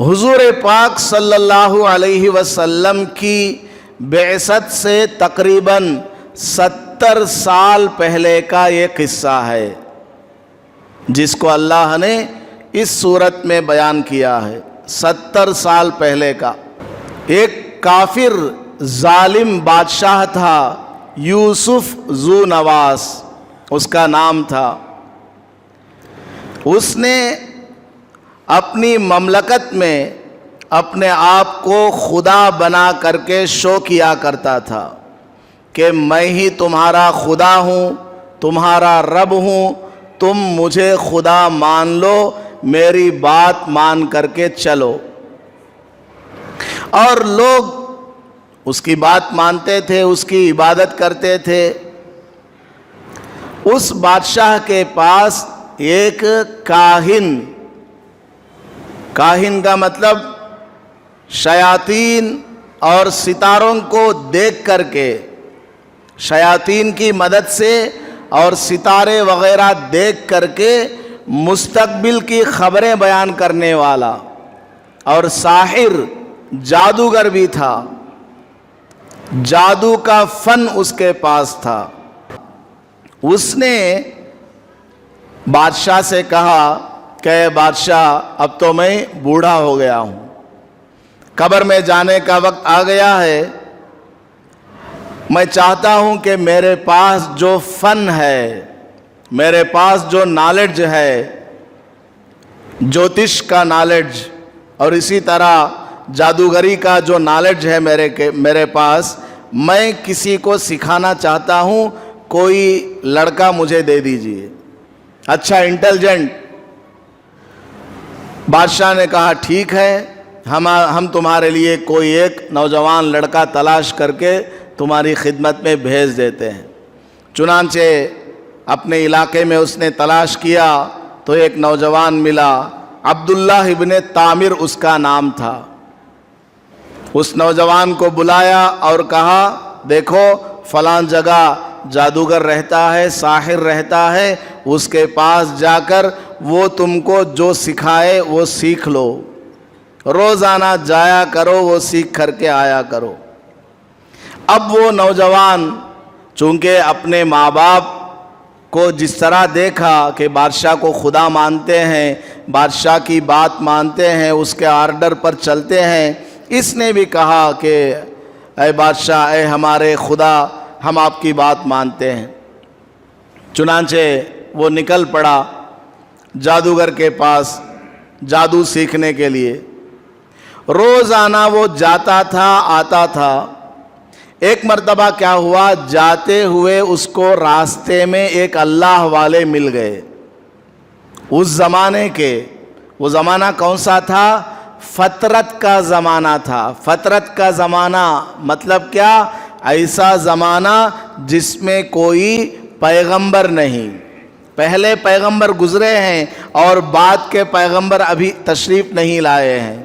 حضور پاک صلی اللہ علیہ وسلم کی بعثت سے تقریباً 70 سال پہلے کا یہ قصہ ہے جس کو اللہ نے اس صورت میں بیان کیا ہے۔ 70 سال پہلے کا ایک کافر ظالم بادشاہ تھا، یوسف ذو نواس اس کا نام تھا۔ اس نے اپنی مملکت میں اپنے آپ کو خدا بنا کر کے شو کیا کرتا تھا کہ میں ہی تمہارا خدا ہوں، تمہارا رب ہوں، تم مجھے خدا مان لو، میری بات مان کر کے چلو۔ اور لوگ اس کی بات مانتے تھے، اس کی عبادت کرتے تھے۔ اس بادشاہ کے پاس ایک کاہن کا مطلب شیاطین اور ستاروں کو دیکھ کر کے، شیاطین کی مدد سے اور ستارے وغیرہ دیکھ کر کے مستقبل کی خبریں بیان کرنے والا اور ساحر جادوگر بھی تھا، جادو کا فن اس کے پاس تھا۔ اس نے بادشاہ سے کہا کہ بادشاہ اب تو میں بوڑھا ہو گیا ہوں، قبر میں جانے کا وقت آ گیا ہے، میں چاہتا ہوں کہ میرے پاس جو فن ہے، میرے پاس جو نالج ہے، جوتش کا نالج اور اسی طرح جادوگری کا جو نالج ہے میرے پاس، میں کسی کو سکھانا چاہتا ہوں، کوئی لڑکا مجھے دے دیجئے، اچھا انٹیلیجنٹ۔ بادشاہ نے کہا ٹھیک ہے، ہم تمہارے لیے کوئی ایک نوجوان لڑکا تلاش کر کے تمہاری خدمت میں بھیج دیتے ہیں۔ چنانچہ اپنے علاقے میں اس نے تلاش کیا تو ایک نوجوان ملا، عبداللہ ابن تامر اس کا نام تھا۔ اس نوجوان کو بلایا اور کہا دیکھو فلاں جگہ جادوگر رہتا ہے، ساحر رہتا ہے، اس کے پاس جا کر وہ تم کو جو سکھائے وہ سیکھ لو، روزانہ جایا کرو، وہ سیکھ کر کے آیا کرو۔ اب وہ نوجوان چونکہ اپنے ماں باپ کو جس طرح دیکھا کہ بادشاہ کو خدا مانتے ہیں، بادشاہ کی بات مانتے ہیں، اس کے آرڈر پر چلتے ہیں، اس نے بھی کہا کہ اے بادشاہ، اے ہمارے خدا، ہم آپ کی بات مانتے ہیں۔ چنانچہ وہ نکل پڑا جادوگر کے پاس جادو سیکھنے کے لیے۔ روزانہ وہ جاتا تھا، آتا تھا۔ ایک مرتبہ کیا ہوا، جاتے ہوئے اس کو راستے میں ایک اللہ والے مل گئے۔ اس زمانے کے، وہ زمانہ کون سا تھا؟ فترت کا زمانہ تھا۔ فترت کا زمانہ مطلب کیا؟ ایسا زمانہ جس میں کوئی پیغمبر نہیں، پہلے پیغمبر گزرے ہیں اور بعد کے پیغمبر ابھی تشریف نہیں لائے ہیں۔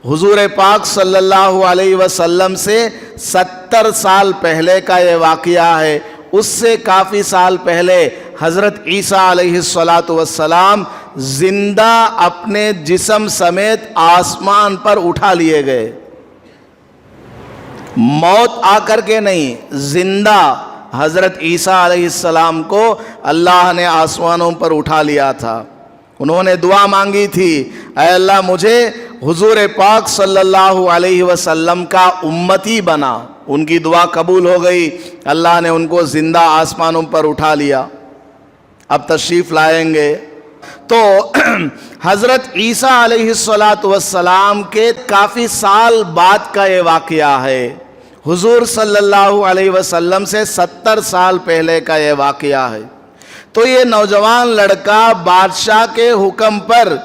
حضور پاک صلی اللہ علیہ وسلم سے 70 سال پہلے کا یہ واقعہ ہے۔ اس سے کافی سال پہلے حضرت عیسیٰ علیہ السلام زندہ اپنے جسم سمیت آسمان پر اٹھا لیے گئے، موت آ کر کے نہیں، زندہ حضرت عیسیٰ علیہ السلام کو اللہ نے آسمانوں پر اٹھا لیا تھا۔ انہوں نے دعا مانگی تھی، اے اللہ مجھے حضور پاک صلی اللہ علیہ وسلم کا امتی بنا۔ ان کی دعا قبول ہو گئی، اللہ نے ان کو زندہ آسمانوں پر اٹھا لیا۔ اب تشریف لائیں گے تو حضرت عیسیٰ علیہ السلام کے کافی سال بعد کا یہ واقعہ ہے۔ حضور صلی اللہ علیہ وسلم سے 70 سال پہلے کا یہ واقعہ ہے۔ تو یہ نوجوان لڑکا بادشاہ کے حکم پر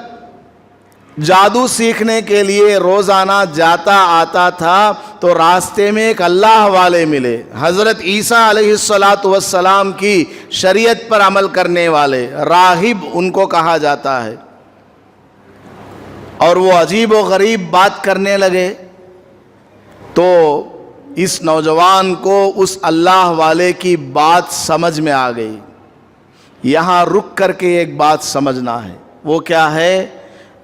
جادو سیکھنے کے لیے روزانہ جاتا آتا تھا، تو راستے میں ایک اللہ والے ملے، حضرت عیسیٰ علیہ السلام کی شریعت پر عمل کرنے والے، راہب ان کو کہا جاتا ہے۔ اور وہ عجیب و غریب بات کرنے لگے، تو اس نوجوان کو اس اللہ والے کی بات سمجھ میں آ گئی۔ یہاں رک کر کے ایک بات سمجھنا ہے، وہ کیا ہے؟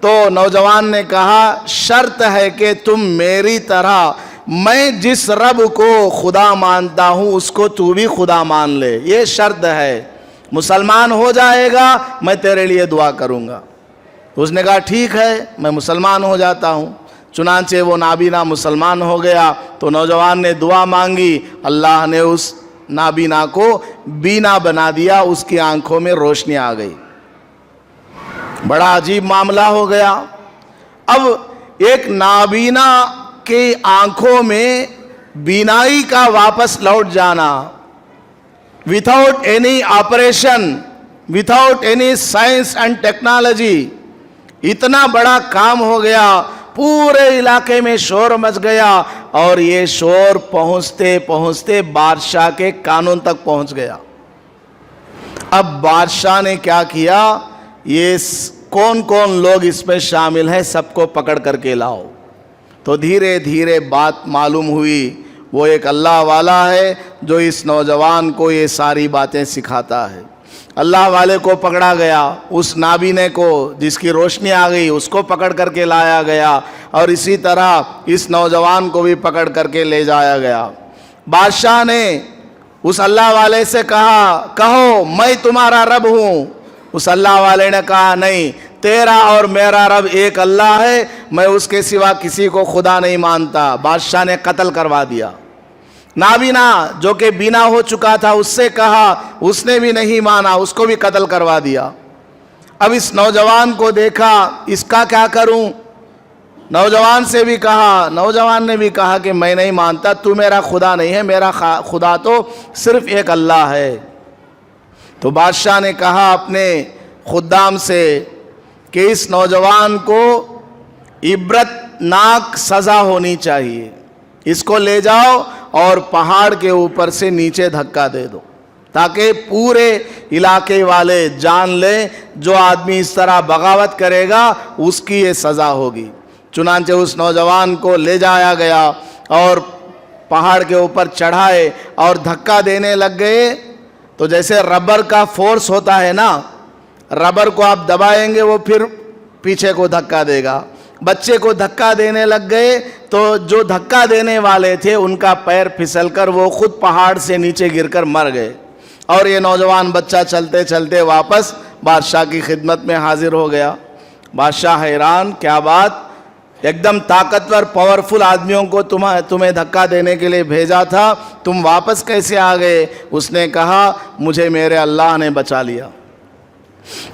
تو نوجوان نے کہا شرط ہے کہ تم میری طرح میں جس رب کو خدا مانتا ہوں اس کو تو بھی خدا مان لے، یہ شرط ہے، مسلمان ہو جائے گا میں تیرے لیے دعا کروں گا۔ تو اس نے کہا ٹھیک ہے میں مسلمان ہو جاتا ہوں۔ چنانچہ وہ نابینا مسلمان ہو گیا۔ تو نوجوان نے دعا مانگی، اللہ نے اس نابینا کو بینا بنا دیا، اس کی آنکھوں میں روشنی آ گئی۔ بڑا عجیب معاملہ ہو گیا۔ اب ایک نابینا کی آنکھوں میں بینائی کا واپس لوٹ جانا، without any operation, without any science and technology, اتنا بڑا کام ہو گیا، پورے علاقے میں شور مچ گیا، اور یہ شور پہنچتے پہنچتے بادشاہ کے کانوں تک پہنچ گیا۔ اب بادشاہ نے کیا کیا، یہ کون کون لوگ اس میں شامل ہیں سب کو پکڑ کر کے لاؤ۔ تو دھیرے دھیرے بات معلوم ہوئی وہ ایک اللہ والا ہے جو اس نوجوان کو یہ ساری باتیں سکھاتا ہے۔ اللہ والے کو پکڑا گیا، اس نابینے کو جس کی روشنی آ گئی اس کو پکڑ کر کے لایا گیا، اور اسی طرح اس نوجوان کو بھی پکڑ کر کے لے جایا گیا۔ بادشاہ نے اس اللہ والے سے کہا کہو میں تمہارا رب ہوں۔ اس اللہ والے نے کہا نہیں، تیرا اور میرا رب ایک اللہ ہے، میں اس کے سوا کسی کو خدا نہیں مانتا۔ بادشاہ نے قتل کروا دیا۔ نابینا جو کہ بینا ہو چکا تھا اس سے کہا، اس نے بھی نہیں مانا، اس کو بھی قتل کروا دیا۔ اب اس نوجوان کو دیکھا، اس کا کیا کروں؟ نوجوان سے بھی کہا، نوجوان نے بھی کہا کہ میں نہیں مانتا، تو میرا خدا نہیں ہے، میرا خدا تو صرف ایک اللہ ہے۔ تو بادشاہ نے کہا اپنے خدام سے کہ اس نوجوان کو عبرت ناک سزا ہونی چاہیے، اس کو لے جاؤ اور پہاڑ کے اوپر سے نیچے دھکا دے دو، تاکہ پورے علاقے والے جان لیں جو آدمی اس طرح بغاوت کرے گا اس کی یہ سزا ہوگی۔ چنانچہ اس نوجوان کو لے جایا گیا اور پہاڑ کے اوپر چڑھائے اور دھکا دینے لگ گئے۔ تو جیسے ربر کا فورس ہوتا ہے نا، ربر کو آپ دبائیں گے وہ پھر پیچھے کو دھکا دے گا، بچے کو دھکا دینے لگ گئے تو جو دھکا دینے والے تھے ان کا پیر پھسل کر وہ خود پہاڑ سے نیچے گر کر مر گئے، اور یہ نوجوان بچہ چلتے چلتے واپس بادشاہ کی خدمت میں حاضر ہو گیا۔ بادشاہ حیران، کیا بات، ایک دم طاقتور پاورفل آدمیوں کو تمہیں دھکا دینے کے لیے بھیجا تھا، تم واپس کیسے آ گئے؟ اس نے کہا مجھے میرے اللہ نے بچا لیا۔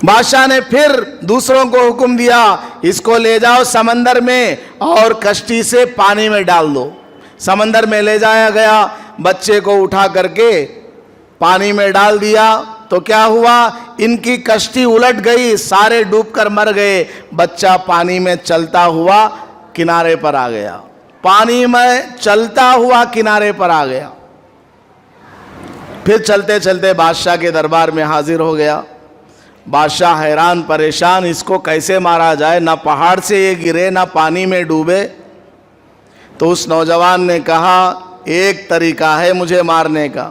بادشاہ نے پھر دوسروں کو حکم دیا اس کو لے جاؤ سمندر میں اور کشتی سے پانی میں ڈال دو۔ سمندر میں لے جایا گیا، بچے کو اٹھا کر کے پانی میں ڈال دیا تو کیا ہوا، ان کی کشتی الٹ گئی، سارے ڈوب کر مر گئے، بچہ پانی میں چلتا ہوا کنارے پر آ گیا، پانی میں چلتا ہوا کنارے پر آ گیا۔ پھر چلتے چلتے بادشاہ کے دربار میں حاضر ہو گیا۔ بادشاہ حیران پریشان، اس کو کیسے مارا جائے، نہ پہاڑ سے یہ گرے نہ پانی میں ڈوبے۔ تو اس نوجوان نے کہا ایک طریقہ ہے مجھے مارنے کا،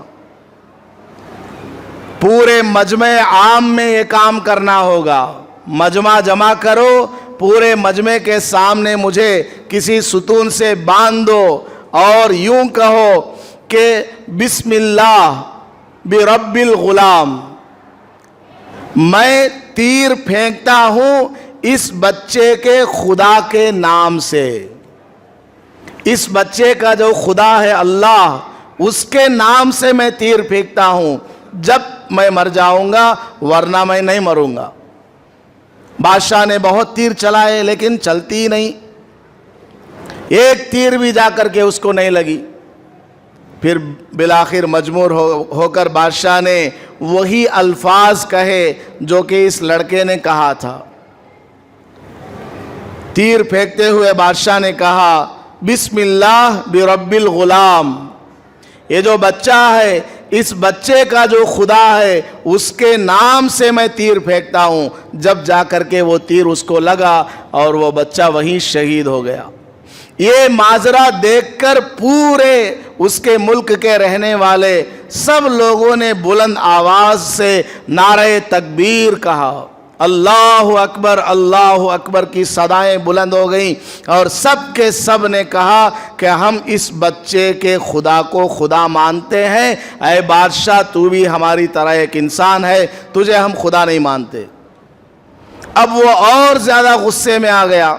پورے مجمع عام میں یہ کام کرنا ہوگا، مجمع جمع کرو، پورے مجمع کے سامنے مجھے کسی ستون سے باندھ دو اور یوں کہو کہ بسم اللہ برب الغلام، میں تیر پھینکتا ہوں اس بچے کے خدا کے نام سے، اس بچے کا جو خدا ہے اللہ، اس کے نام سے میں تیر پھینکتا ہوں، جب میں مر جاؤں گا ورنہ میں نہیں مروں گا۔ بادشاہ نے بہت تیر چلائے لیکن چلتی نہیں، ایک تیر بھی جا کر کے اس کو نہیں لگی۔ پھر بالآخر مجبور ہو کر بادشاہ نے وہی الفاظ کہے جو کہ اس لڑکے نے کہا تھا۔ تیر پھینکتے ہوئے بادشاہ نے کہا بسم اللہ برب الغلام، یہ جو بچہ ہے اس بچے کا جو خدا ہے اس کے نام سے میں تیر پھینکتا ہوں، جب جا کر کے وہ تیر اس کو لگا اور وہ بچہ وہیں شہید ہو گیا۔ یہ ماجرا دیکھ کر پورے اس کے ملک کے رہنے والے سب لوگوں نے بلند آواز سے نعرہ تکبیر کہا، اللہ اکبر کی صدائیں بلند ہو گئیں اور سب کے سب نے کہا کہ ہم اس بچے کے خدا کو خدا مانتے ہیں، اے بادشاہ تو بھی ہماری طرح ایک انسان ہے، تجھے ہم خدا نہیں مانتے۔ اب وہ اور زیادہ غصے میں آ گیا،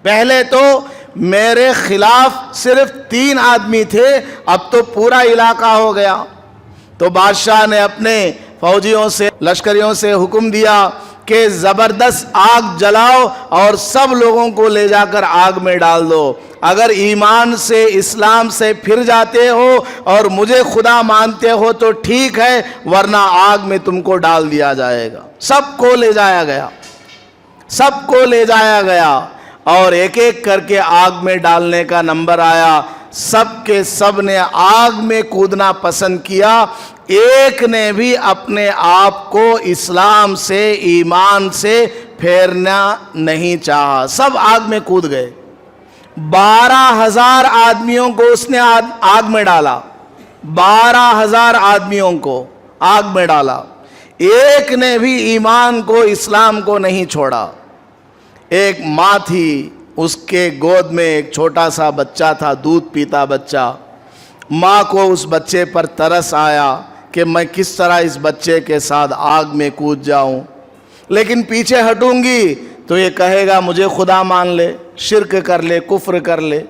پہلے تو میرے خلاف صرف 3 آدمی تھے، اب تو پورا علاقہ ہو گیا۔ تو بادشاہ نے اپنے فوجیوں سے، لشکریوں سے حکم دیا کہ زبردست آگ جلاؤ اور سب لوگوں کو لے جا کر آگ میں ڈال دو، اگر ایمان سے، اسلام سے پھر جاتے ہو اور مجھے خدا مانتے ہو تو ٹھیک ہے، ورنہ آگ میں تم کو ڈال دیا جائے گا۔ سب کو لے جایا گیا، سب کو لے جایا گیا اور ایک ایک کر کے آگ میں ڈالنے کا نمبر آیا۔ سب کے سب نے آگ میں کودنا پسند کیا، ایک نے بھی اپنے آپ کو اسلام سے، ایمان سے پھیرنا نہیں چاہا، سب آگ میں کود گئے۔ 12,000 آدمیوں کو اس نے آگ میں ڈالا، 12,000 آدمیوں کو آگ میں ڈالا، ایک نے بھی ایمان کو، اسلام کو نہیں چھوڑا۔ ایک ماں تھی، اس کے گود میں ایک چھوٹا سا بچہ تھا، دودھ پیتا بچہ۔ ماں کو اس بچے پر ترس آیا کہ میں کس طرح اس بچے کے ساتھ آگ میں کود جاؤں، لیکن پیچھے ہٹوں گی تو یہ کہے گا مجھے خدا مان لے، شرک کر لے، کفر کر لے۔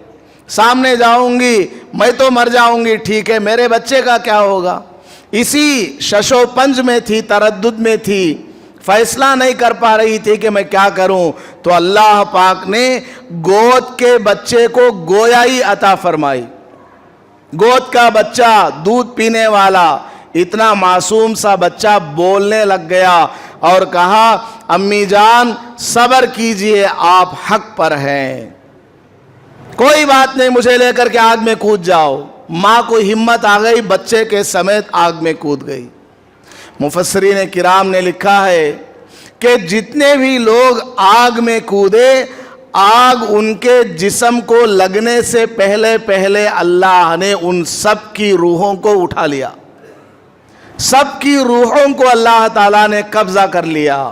سامنے جاؤں گی میں تو مر جاؤں گی، ٹھیک ہے میرے بچے کا کیا ہوگا؟ اسی شش و پنج میں تھی، تردد میں تھی، فیصلہ نہیں کر پا رہی تھی کہ میں کیا کروں۔ تو اللہ پاک نے گود کے بچے کو گویائی عطا فرمائی۔ گود کا بچہ، دودھ پینے والا، اتنا معصوم سا بچہ بولنے لگ گیا اور کہا امی جان صبر کیجئے، آپ حق پر ہیں، کوئی بات نہیں، مجھے لے کر کے آگ میں کود جاؤ۔ ماں کو ہمت آ گئی، بچے کے سمیت آگ میں کود گئی۔ مفسرین کرام نے لکھا ہے کہ جتنے بھی لوگ آگ میں کودے، آگ ان کے جسم کو لگنے سے پہلے پہلے اللہ نے ان سب کی روحوں کو اٹھا لیا، سب کی روحوں کو اللہ تعالیٰ نے قبضہ کر لیا،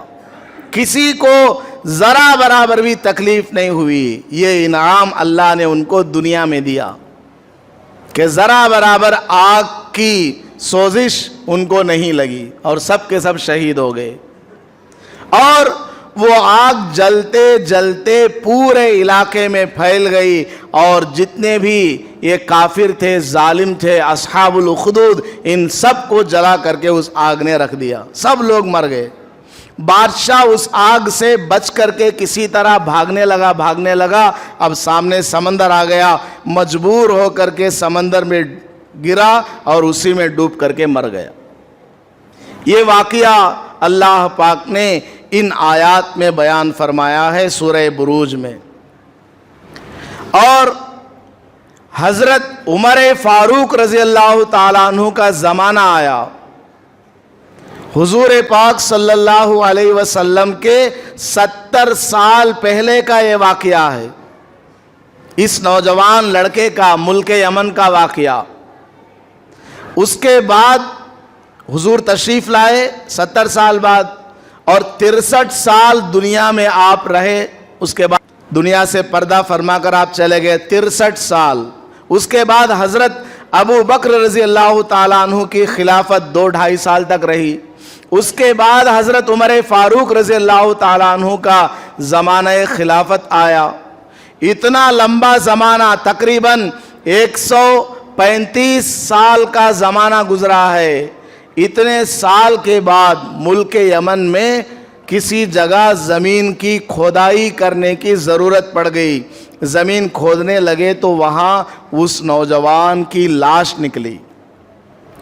کسی کو ذرا برابر بھی تکلیف نہیں ہوئی۔ یہ انعام اللہ نے ان کو دنیا میں دیا کہ ذرا برابر آگ کی سوزش ان کو نہیں لگی اور سب کے سب شہید ہو گئے۔ اور وہ آگ جلتے جلتے پورے علاقے میں پھیل گئی اور جتنے بھی یہ کافر تھے، ظالم تھے، اصحاب الاخدود، ان سب کو جلا کر کے اس آگ نے رکھ دیا، سب لوگ مر گئے۔ بادشاہ اس آگ سے بچ کر کے کسی طرح بھاگنے لگا، اب سامنے سمندر آ گیا، مجبور ہو کر کے سمندر میں گرا اور اسی میں ڈوب کر کے مر گیا۔ یہ واقعہ اللہ پاک نے ان آیات میں بیان فرمایا ہے سورہ بروج میں۔ اور حضرت عمر فاروق رضی اللہ تعالیٰ عنہ کا زمانہ آیا، حضور پاک صلی اللہ علیہ وسلم کے 70 سال پہلے کا یہ واقعہ ہے، اس نوجوان لڑکے کا، ملک یمن کا واقعہ۔ اس کے بعد حضور تشریف لائے 70 سال بعد، اور 63 سال دنیا میں آپ رہے، اس کے بعد دنیا سے پردہ فرما کر آپ چلے گئے 63 سال۔ اس کے بعد حضرت ابو بکر رضی اللہ تعالیٰ عنہ کی خلافت 2-2.5 سال تک رہی۔ اس کے بعد حضرت عمر فاروق رضی اللہ تعالیٰ عنہ کا زمانہ خلافت آیا۔ اتنا لمبا زمانہ، تقریباً 135 سال کا زمانہ گزرا ہے۔ اتنے سال کے بعد ملک یمن میں کسی جگہ زمین کی کھودائی کرنے کی ضرورت پڑ گئی۔ زمین کھودنے لگے تو وہاں اس نوجوان کی لاش نکلی۔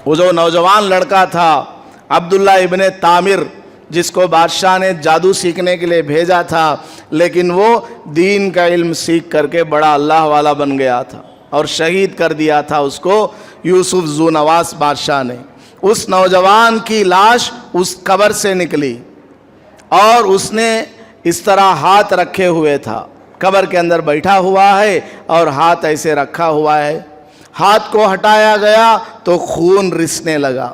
وہ جو نوجوان لڑکا تھا عبداللہ ابن تامر، جس کو بادشاہ نے جادو سیکھنے کے لیے بھیجا تھا، لیکن وہ دین کا علم سیکھ کر کے بڑا اللہ والا بن گیا تھا اور شہید کر دیا تھا اس کو یوسف ذو نواس بادشاہ نے۔ اس نوجوان کی لاش اس قبر سے نکلی اور اس نے اس طرح ہاتھ رکھے ہوئے تھا، قبر کے اندر بیٹھا ہوا ہے اور ہاتھ ایسے رکھا ہوا ہے۔ ہاتھ کو ہٹایا گیا تو خون رسنے لگا،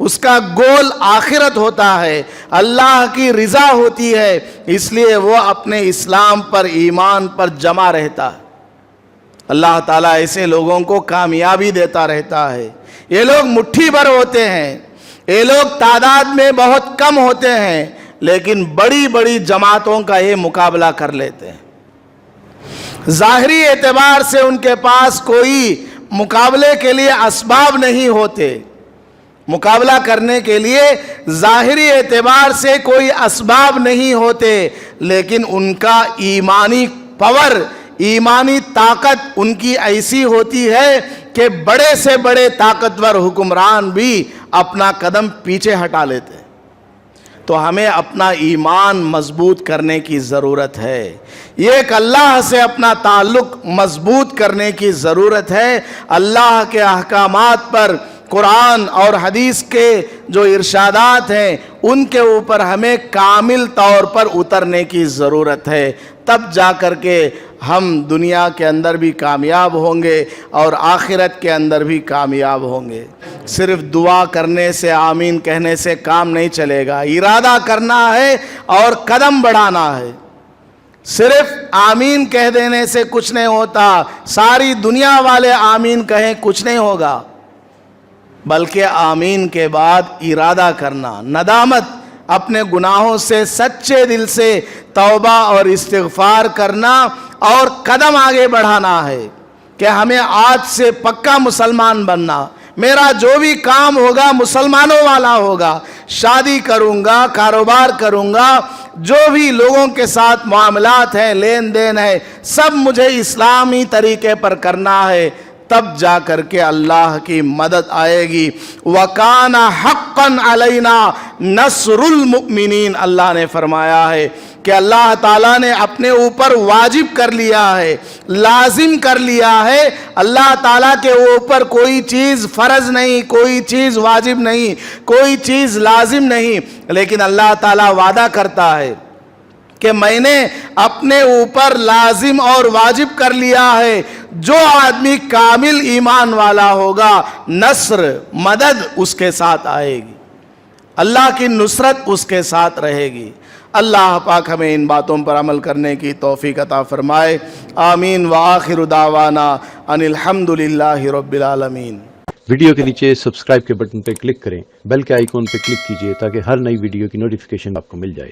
اس کا گول آخرت ہوتا ہے، اللہ کی رضا ہوتی ہے، اس لیے وہ اپنے اسلام پر، ایمان پر جمع رہتا ہے۔ اللہ تعالیٰ ایسے لوگوں کو کامیابی دیتا رہتا ہے۔ یہ لوگ مٹھی بھر ہوتے ہیں، یہ لوگ تعداد میں بہت کم ہوتے ہیں، لیکن بڑی بڑی جماعتوں کا یہ مقابلہ کر لیتے ہیں۔ ظاہری اعتبار سے ان کے پاس کوئی مقابلے کے لیے اسباب نہیں ہوتے، مقابلہ کرنے کے لیے ظاہری اعتبار سے کوئی اسباب نہیں ہوتے، لیکن ان کا ایمانی پاور، ایمانی طاقت ان کی ایسی ہوتی ہے کہ بڑے سے بڑے طاقتور حکمران بھی اپنا قدم پیچھے ہٹا لیتے ہیں۔ تو ہمیں اپنا ایمان مضبوط کرنے کی ضرورت ہے، ایک اللہ سے اپنا تعلق مضبوط کرنے کی ضرورت ہے، اللہ کے احکامات پر، قرآن اور حدیث کے جو ارشادات ہیں ان کے اوپر ہمیں کامل طور پر اترنے کی ضرورت ہے، تب جا کر کے ہم دنیا کے اندر بھی کامیاب ہوں گے اور آخرت کے اندر بھی کامیاب ہوں گے۔ صرف دعا کرنے سے، آمین کہنے سے کام نہیں چلے گا، ارادہ کرنا ہے اور قدم بڑھانا ہے۔ صرف آمین کہہ دینے سے کچھ نہیں ہوتا، ساری دنیا والے آمین کہیں کچھ نہیں ہوگا، بلکہ آمین کے بعد ارادہ کرنا، ندامت، اپنے گناہوں سے سچے دل سے توبہ اور استغفار کرنا اور قدم آگے بڑھانا ہے کہ ہمیں آج سے پکا مسلمان بننا، میرا جو بھی کام ہوگا مسلمانوں والا ہوگا، شادی کروں گا، کاروبار کروں گا، جو بھی لوگوں کے ساتھ معاملات ہیں، لین دین ہے، سب مجھے اسلامی طریقے پر کرنا ہے، تب جا کر کے اللہ کی مدد آئے گی۔ وَكَانَ حَقًّا عَلَيْنَا نَصْرُ الْمُؤْمِنِينَ، اللہ نے فرمایا ہے کہ اللہ تعالیٰ نے اپنے اوپر واجب کر لیا ہے، لازم کر لیا ہے۔ اللہ تعالیٰ کے اوپر کوئی چیز فرض نہیں، کوئی چیز واجب نہیں، کوئی چیز لازم نہیں، لیکن اللہ تعالیٰ وعدہ کرتا ہے کہ میں نے اپنے اوپر لازم اور واجب کر لیا ہے، جو آدمی کامل ایمان والا ہوگا نصر، مدد اس کے ساتھ آئے گی، اللہ کی نصرت اس کے ساتھ رہے گی۔ اللہ پاک ہمیں ان باتوں پر عمل کرنے کی توفیق عطا فرمائے، آمین۔ وآخر دعوانا ان الحمدللہ رب العالمین۔ ویڈیو کے نیچے سبسکرائب کے بٹن پہ کلک کریں، بیل کے آئیکن پہ کلک کیجئے تاکہ ہر نئی ویڈیو کی نوٹیفیکیشن آپ کو مل جائے۔